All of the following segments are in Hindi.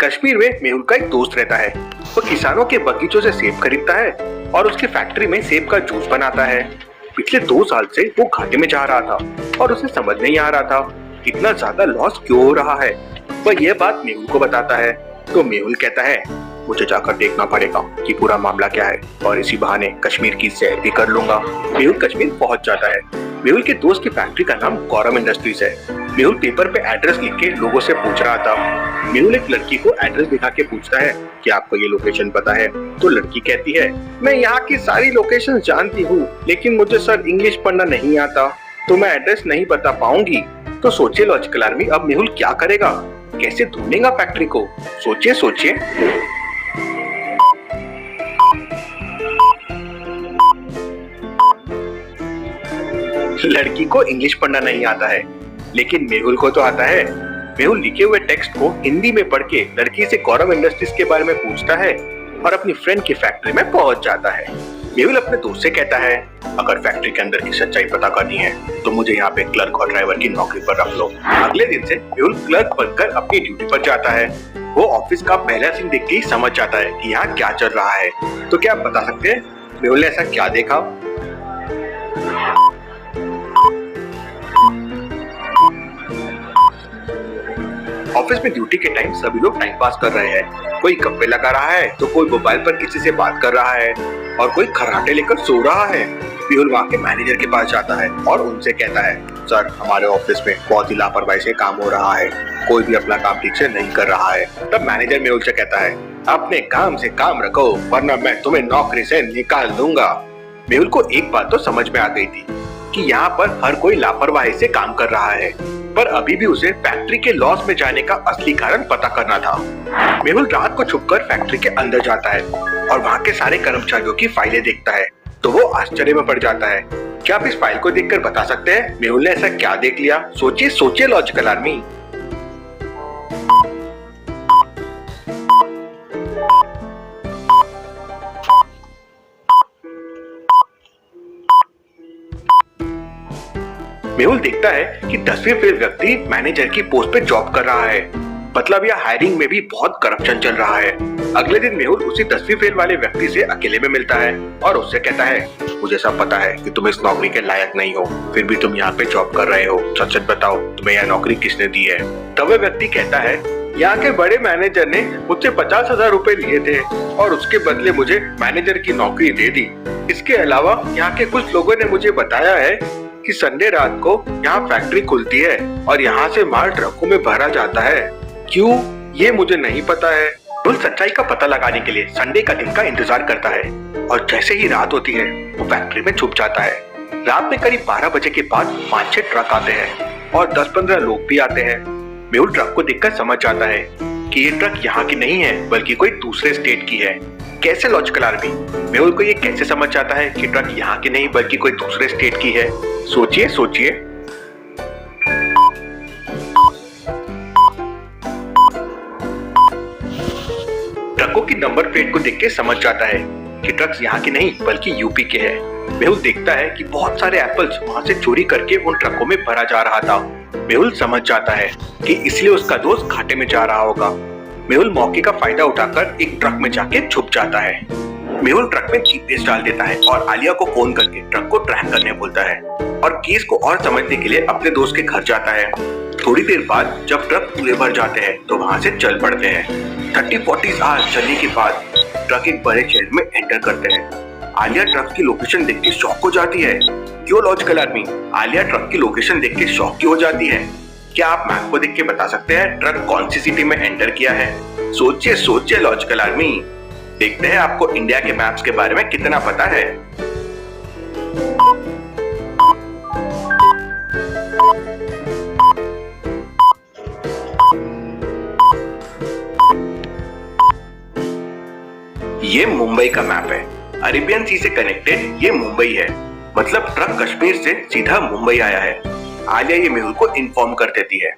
कश्मीर में मेहुल का एक दोस्त रहता है। वो किसानों के बगीचों से सेब खरीदता है और उसकी फैक्ट्री में सेब का जूस बनाता है। पिछले 2 साल से वो घाटे में जा रहा था और उसे समझ नहीं आ रहा था इतना ज्यादा लॉस क्यों हो रहा है। वह यह बात मेहुल को बताता है तो मेहुल कहता है मुझे जाकर देखना पड़ेगा कि पूरा मामला क्या है और इसी बहाने कश्मीर की सैर भी कर लूंगा। मेहुल कश्मीर पहुंच जाता है। मेहुल के दोस्त की फैक्ट्री का नाम गौरव इंडस्ट्रीज है। मेहुल पेपर पे एड्रेस लिख के लोगों से पूछ रहा था। मेहुल एक लड़की को एड्रेस दिखा के पूछता है कि आपको ये लोकेशन पता है? तो लड़की कहती है मैं यहाँ की सारी लोकेशन जानती हूँ, लेकिन मुझे सर इंग्लिश पढ़ना नहीं आता, तो मैं एड्रेस नहीं बता पाऊंगी। तो सोचिए लॉजिकल आर्मी, अब मेहुल क्या करेगा? कैसे ढूंढेगा फैक्ट्री को? सोचिए सोचिए। लड़की को इंग्लिश पढ़ना नहीं आता है, लेकिन मेहुल को तो आता है। मेहुल लिखे हुए टेक्स्ट को हिंदी में पढ़ के लड़की से गौरव इंडस्ट्रीज के बारे में पूछता है और अपनी फ्रेंड की फैक्ट्री में पहुंच जाता है। मेहुल अपने दोस्त से कहता है अगर फैक्ट्री के अंदर की सच्चाई पता करनी है तो मुझे यहाँ पे क्लर्क और ड्राइवर की नौकरी पर रख लो। अगले दिन से मेहुल क्लर्क बनकर अपनी ड्यूटी पर जाता है। वो ऑफिस का पहला सीन देख के ही समझ जाता है कि यहाँ क्या चल रहा है। तो क्या आप बता सकते हैं मेहुल ने ऐसा क्या देखा? ऑफिस में ड्यूटी के टाइम सभी लोग टाइम पास कर रहे हैं। कोई गप्पे लगा रहा है तो कोई मोबाइल पर किसी से बात कर रहा है और कोई खर्राटे लेकर सो रहा है। मेहुल वहाँ के मैनेजर के पास जाता है और उनसे कहता है सर हमारे ऑफिस में बहुत ही लापरवाही से काम हो रहा है, कोई भी अपना काम ठीक से नहीं कर रहा है। तब मैनेजर मेहुल से कहता है अपने काम से काम रखो वरना मैं तुम्हें नौकरी से निकाल दूंगा। मेहुल को एक बात तो समझ में आ गई थी कि यहाँ पर हर कोई लापरवाही से काम कर रहा है, पर अभी भी उसे फैक्ट्री के लॉस में जाने का असली कारण पता करना था। मेहुल रात को छुपकर फैक्ट्री के अंदर जाता है और वहाँ के सारे कर्मचारियों की फाइलें देखता है तो वो आश्चर्य में पड़ जाता है। क्या आप इस फाइल को देखकर बता सकते हैं मेहुल ने ऐसा क्या देख लिया? सोचिए सोचिए लॉजिकल आर्मी। मेहुल देखता है कि 10वीं फेल व्यक्ति मैनेजर की पोस्ट पे जॉब कर रहा है। मतलब यह हायरिंग में भी बहुत करप्शन चल रहा है। अगले दिन मेहुल उसी 10वीं फेल वाले व्यक्ति से अकेले में मिलता है और उससे कहता है मुझे सब पता है कि तुम इस नौकरी के लायक नहीं हो, फिर भी तुम यहाँ पे जॉब कर रहे हो। सच सच बताओ तुम्हें यह नौकरी किसने दी है? तब वह व्यक्ति कहता है यहाँ के बड़े मैनेजर ने मुझसे 50,000 रुपए लिए थे और उसके बदले मुझे मैनेजर की नौकरी दे दी। इसके अलावा यहाँ के कुछ लोगों ने मुझे बताया है कि संडे रात को यहाँ फैक्ट्री खुलती है और यहाँ से माल ट्रकों में भरा जाता है। क्यों ये मुझे नहीं पता है। मेहुल सच्चाई का पता लगाने के लिए संडे का दिन का इंतजार करता है और जैसे ही रात होती है वो फैक्ट्री में छुप जाता है। रात में करीब 12 बजे के बाद 5-6 ट्रक आते हैं और 10-15 लोग भी आते हैं। मेहुल ट्रक को देखकर समझ जाता है कि ये ट्रक यहाँ की नहीं है बल्कि कोई दूसरे स्टेट की है। कैसे लॉजिकल आर्मी? मेहुल को ये कैसे समझ जाता है कि ट्रक यहाँ की नहीं बल्कि कोई दूसरे स्टेट की है? सोचिए सोचिए। ट्रकों की नंबर प्लेट को देख के समझ जाता है कि ट्रक्स यहाँ की नहीं बल्कि यूपी के हैं। मेहुल देखता है कि बहुत सारे एप्पल्स वहाँ से चोरी करके उन ट्रकों में भरा जा रहा था। मेहुल समझ जाता है कि इसलिए उसका दोस्त घाटे में जा रहा होगा। मेहुल मौके का फायदा उठाकर एक ट्रक में जाके छुप जाता है। मेहुल ट्रक में जीपीएस डाल देता है और आलिया को फोन करके ट्रक को ट्रैक करने बोलता है और केस को और समझने के लिए अपने दोस्त के घर जाता है। थोड़ी देर बाद जब ट्रक पूरे भर जाते हैं तो वहाँ से चल पड़ते हैं। 30-40 आवर्स चलने के बाद ट्रक एक बड़े शहर में एंटर करते हैं। आलिया ट्रक की लोकेशन देख के शॉक हो जाती है। क्यों लॉजिकल आर्मी? आलिया ट्रक की लोकेशन देख के शॉक क्यों हो जाती है? क्या आप मैप को देख के बता सकते हैं ट्रक कौन सी सिटी में एंटर किया है? सोचिए सोचिए लॉजिकल आर्मी। देखते हैं आपको इंडिया के मैप्स के बारे में कितना पता है। ये मुंबई का मैप है। अरेबियन सी से कनेक्टेड ये मुंबई है। मतलब ट्रक कश्मीर से सीधा मुंबई आया है। आलिया ये मेहुल को इन्फॉर्म कर देती है।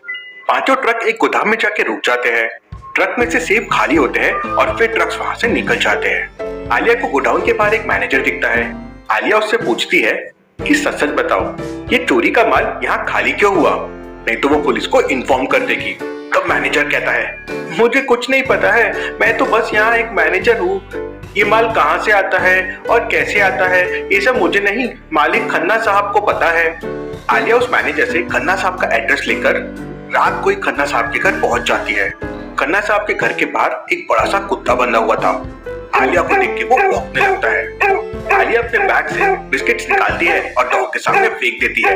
पांचों ट्रक एक गोदाम में जाके रुक जाते हैं। ट्रक में से सेब खाली होते हैं और फिर ट्रक्स वहां से निकल जाते हैं। आलिया को गोडाउन के बाहर एक मैनेजर दिखता है। आलिया उससे पूछती है कि सच सच बताओ ये चोरी का माल यहाँ खाली क्यों हुआ, नहीं तो वो पुलिस को इन्फॉर्म कर देगी। तब मैनेजर कहता है, मुझे कुछ नहीं पता है, मैं तो बस यहाँ एक मैनेजर हूँ। ये माल कहाँ से आता है और कैसे आता है ये सब मुझे नहीं, मालिक खन्ना साहब को पता है। आलिया उस मैनेजर से खन्ना साहब का एड्रेस लेकर रात को ही खन्ना साहब के घर पहुंच जाती है। खन्ना साहब के घर के बाहर एक बड़ा सा कुत्ता बंधा हुआ था। आलिया को देख के वो भौंकने लगता है। आलिया अपने बैग से बिस्किट्स निकालती है और डॉग के सामने फेंक देती है।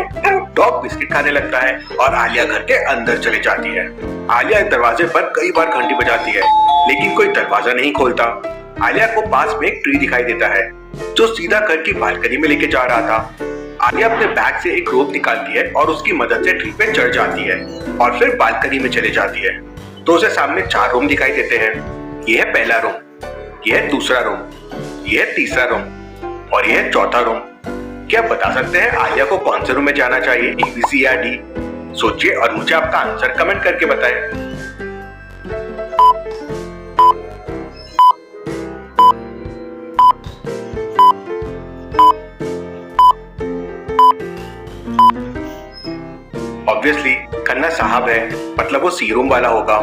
डॉग बिस्किट खाने लगता है और आलिया घर के अंदर चली जाती है। आलिया दरवाजे पर कई बार घंटी बजाती है लेकिन कोई दरवाजा नहीं खोलता। आलिया को पास में एक ट्री दिखाई देता है जो सीधा घर की बालकनी में लेके जा रहा था। आलिया अपने बैग से एक रोप निकालती है और उसकी मदद से ट्री पे चढ़ जाती है और फिर बालकनी में चले जाती है। तो उसे सामने 4 रूम दिखाई देते हैं। ये है पहला रूम, ये है दूसरा रूम, ये है तीसरा रूम और ये है चौथा रूम। क्या आप बता सकते हैं आलिया को कौन से रूम में जाना चाहिए, A, B, C या D? सोचिए और मुझे आपका आंसर कमेंट करके बताएं। ऑब्वियसली खन्ना साहब है, मतलब वो सी रूम वाला होगा।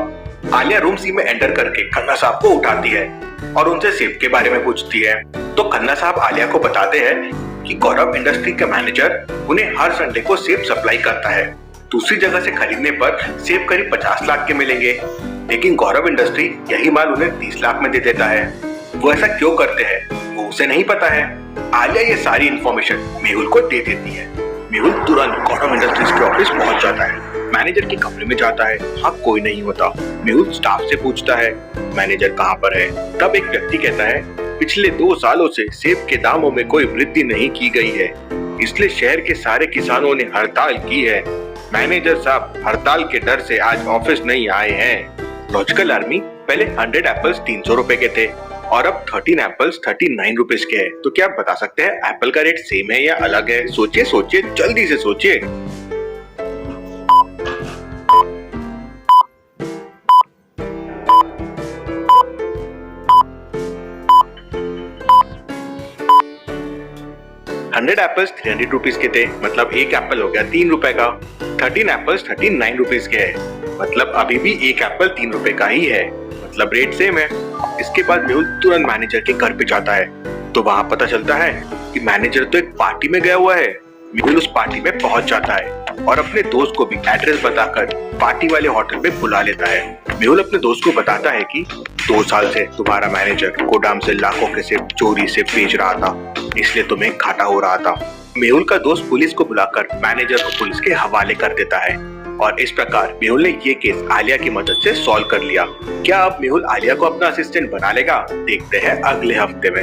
आलिया रूम सी में एंटर करके खन्ना साहब को उठाती है और उनसे सेब के बारे में पूछती है। तो खन्ना साहब आलिया को बताते हैं कि गौरव इंडस्ट्री का मैनेजर उन्हें हर संडे को सेब सप्लाई करता है। दूसरी जगह से खरीदने पर सेब करीब 50 लाख के मिलेंगे, लेकिन गौरव इंडस्ट्री यही माल उन्हें 30 लाख में दे देता है। वो ऐसा क्यों करते हैं वो उसे नहीं पता है। आलिया ये सारी इंफॉर्मेशन मेहुल को दे देती है। मेहुल तुरंत गौरव इंडस्ट्रीज के ऑफिस पहुंच जाता है। मैनेजर के कमरे में जाता है, हाँ कोई नहीं होता। मेहुल स्टाफ से पूछता है मैनेजर कहाँ पर है। तब एक व्यक्ति कहता है पिछले 2 सालों से सेब के दामों में कोई वृद्धि नहीं की गई है, इसलिए शहर के सारे किसानों ने हड़ताल की है। मैनेजर साहब हड़ताल के डर से आज ऑफिस नहीं आए हैं। लॉजिकल आर्मी पहले 100 एप्पल्स 300 रुपए के थे और अब 13 एप्पल्स 39 रुपीज के हैं। तो क्या आप बता सकते हैं एप्पल का रेट सेम है या अलग है? सोचिए सोचिए, जल्दी से सोचिए। हंड्रेड एप्पल्स 300 रुपीज के थे, मतलब एक एप्पल हो गया 3 रुपए का। 13 एप्पल्स 39 रुपीज के हैं, मतलब अभी भी एक एप्पल 3 रुपए का ही है, मतलब रेट सेम है। इसके बाद मेहुल तुरंत मैनेजर के घर पे जाता है तो वहाँ पता चलता है कि मैनेजर तो एक पार्टी में गया हुआ है। मेहुल उस पार्टी में पहुंच जाता है और अपने दोस्त को भी एड्रेस बताकर पार्टी वाले होटल पे बुला लेता है। मेहुल अपने दोस्त को बताता है कि 2 साल से तुम्हारा मैनेजर गोदाम से लाखों के सेब चोरी से बेच रहा था, इसलिए तुम्हें घाटा हो रहा था। मेहुल का दोस्त पुलिस को बुलाकर मैनेजर को पुलिस के हवाले कर देता है और इस प्रकार मेहुल ने ये केस आलिया की मदद से सॉल्व कर लिया। क्या अब मेहुल आलिया को अपना असिस्टेंट बना लेगा? देखते हैं अगले हफ्ते में।